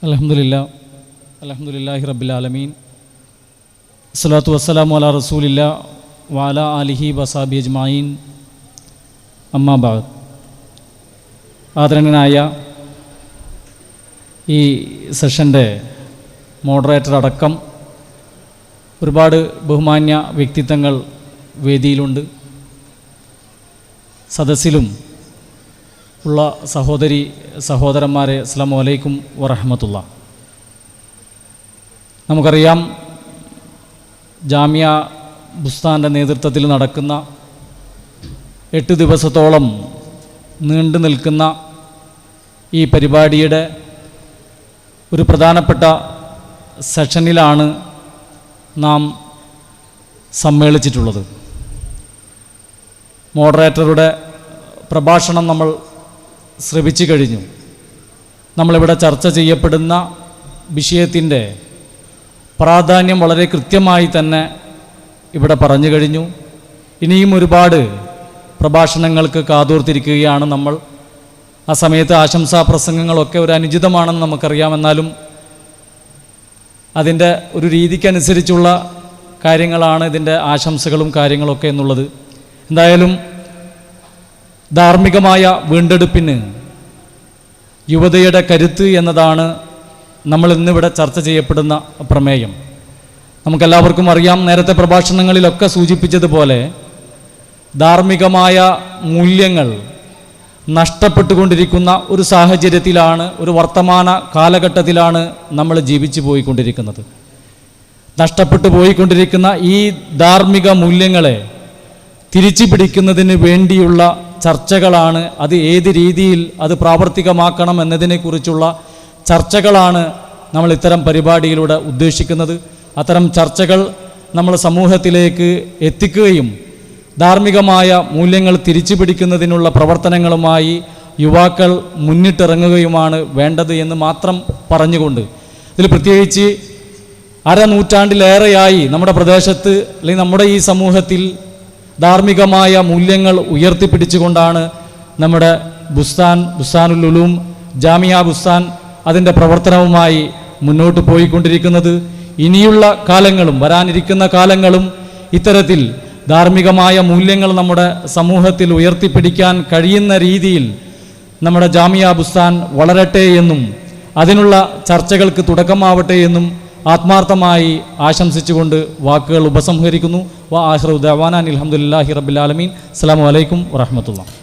അൽഹംദുലില്ലാഹി റബ്ബിൽ ആലമീൻ. അസ്സലാത്തു വസ്സലാമു അലാ റസൂലില്ലാ വഅലാ ആലിഹി വസഹബിഹി അജ്മഈൻ. അമ്മാ ബഅദ്. ആദരണീയനായ ഈ സെഷൻ്റെ മോഡറേറ്റർ അടക്കം ഒരുപാട് ബഹുമാന്യ വ്യക്തിത്വങ്ങൾ വേദിയിലുണ്ട്. സദസ്സിലും ഉള്ള സഹോദരി സഹോദരന്മാരെ അസ്സലാമു അലൈക്കും വറഹ്മത്തുള്ളാഹി. നമുക്കറിയാം, ജാമിയ ബുസ്താൻ്റെ നേതൃത്വത്തിൽ നടക്കുന്ന 8 ദിവസത്തോളം നീണ്ടു നിൽക്കുന്ന ഈ പരിപാടിയുടെ ഒരു പ്രധാനപ്പെട്ട സെഷനിലാണ് നാം സമ്മേളിച്ചിട്ടുള്ളത്. മോഡറേറ്ററുടെ പ്രഭാഷണം നമ്മൾ ശ്രവിച്ചു കഴിഞ്ഞു. നമ്മളിവിടെ ചർച്ച ചെയ്യപ്പെടുന്ന വിഷയത്തിൻ്റെ പ്രാധാന്യം വളരെ കൃത്യമായി തന്നെ ഇവിടെ പറഞ്ഞു കഴിഞ്ഞു. ഇനിയും ഒരുപാട് പ്രഭാഷണങ്ങൾക്ക് കാതോർത്തിരിക്കുകയാണ് നമ്മൾ. ആ സമയത്ത് ആശംസാ പ്രസംഗങ്ങളൊക്കെ ഒരു അനുചിതമാണെന്ന് നമുക്കറിയാം. എന്നാലും അതിൻ്റെ ഒരു രീതിക്കനുസരിച്ചുള്ള കാര്യങ്ങളാണ് ഇതിൻ്റെ ആശംസകളും കാര്യങ്ങളൊക്കെ എന്നുള്ളത്. എന്തായാലും ധാർമ്മികമായ വീണ്ടെടുപ്പിന് യുവതയുടെ കരുത്ത് എന്നതാണ് നമ്മൾ ഇന്നിവിടെ ചർച്ച ചെയ്യപ്പെടുന്ന പ്രമേയം. നമുക്കെല്ലാവർക്കും അറിയാം, നേരത്തെ പ്രഭാഷണങ്ങളിലൊക്കെ സൂചിപ്പിച്ചതുപോലെ ധാർമ്മികമായ മൂല്യങ്ങൾ നഷ്ടപ്പെട്ടുകൊണ്ടിരിക്കുന്ന ഒരു സാഹചര്യത്തിലാണ്, ഒരു വർത്തമാന കാലഘട്ടത്തിലാണ് നമ്മൾ ജീവിച്ചു പോയിക്കൊണ്ടിരിക്കുന്നത്. നഷ്ടപ്പെട്ടു പോയിക്കൊണ്ടിരിക്കുന്ന ഈ ധാർമ്മിക മൂല്യങ്ങളെ തിരിച്ചു പിടിക്കുന്നതിന് വേണ്ടിയുള്ള ചർച്ചകളാണ്, അത് ഏത് രീതിയിൽ അത് പ്രാവർത്തികമാക്കണം എന്നതിനെക്കുറിച്ചുള്ള ചർച്ചകളാണ് നമ്മൾ ഇത്തരം പരിപാടിയിലൂടെ ഉദ്ദേശിക്കുന്നത്. അത്തരം ചർച്ചകൾ നമ്മൾ സമൂഹത്തിലേക്ക് എത്തിക്കുകയും ധാർമ്മികമായ മൂല്യങ്ങൾ തിരിച്ചു പിടിക്കുന്നതിനുള്ള പ്രവർത്തനങ്ങളുമായി യുവാക്കൾ മുന്നിട്ടിറങ്ങുകയുമാണ് വേണ്ടത് എന്ന് മാത്രം പറഞ്ഞുകൊണ്ട്, ഇതിൽ പ്രത്യേകിച്ച് അരനൂറ്റാണ്ടിലേറെയായി നമ്മുടെ പ്രദേശത്ത് അല്ലെങ്കിൽ നമ്മുടെ ഈ സമൂഹത്തിൽ ധാർമ്മികമായ മൂല്യങ്ങൾ ഉയർത്തിപ്പിടിച്ചുകൊണ്ടാണ് നമ്മുടെ ബുസ്താനുൽ ഉലൂം ജാമിയ ബുസ്താൻ അതിൻ്റെ പ്രവർത്തനവുമായി മുന്നോട്ട് പോയിക്കൊണ്ടിരിക്കുന്നത്. ഇനിയുള്ള കാലങ്ങളും വരാനിരിക്കുന്ന കാലങ്ങളും ഇത്തരത്തിൽ ധാർമ്മികമായ മൂല്യങ്ങൾ നമ്മുടെ സമൂഹത്തിൽ ഉയർത്തിപ്പിടിക്കാൻ കഴിയുന്ന രീതിയിൽ നമ്മുടെ ജാമിയ ബുസ്താൻ വളരട്ടെ എന്നും അതിനുള്ള ചർച്ചകൾക്ക് തുടക്കമാവട്ടെ എന്നും ആത്മാർത്ഥമായി ആശംസിച്ചുകൊണ്ട് വാക്കുകൾ ഉപസംഹരിക്കുന്നു. വ ആഖിറു ദഅവാനാ അൽഹംദുലില്ലാഹി റബ്ബിൽ ആലമീൻ. അസ്സലാമു അലൈക്കും വറഹ്മത്തുള്ളാഹി.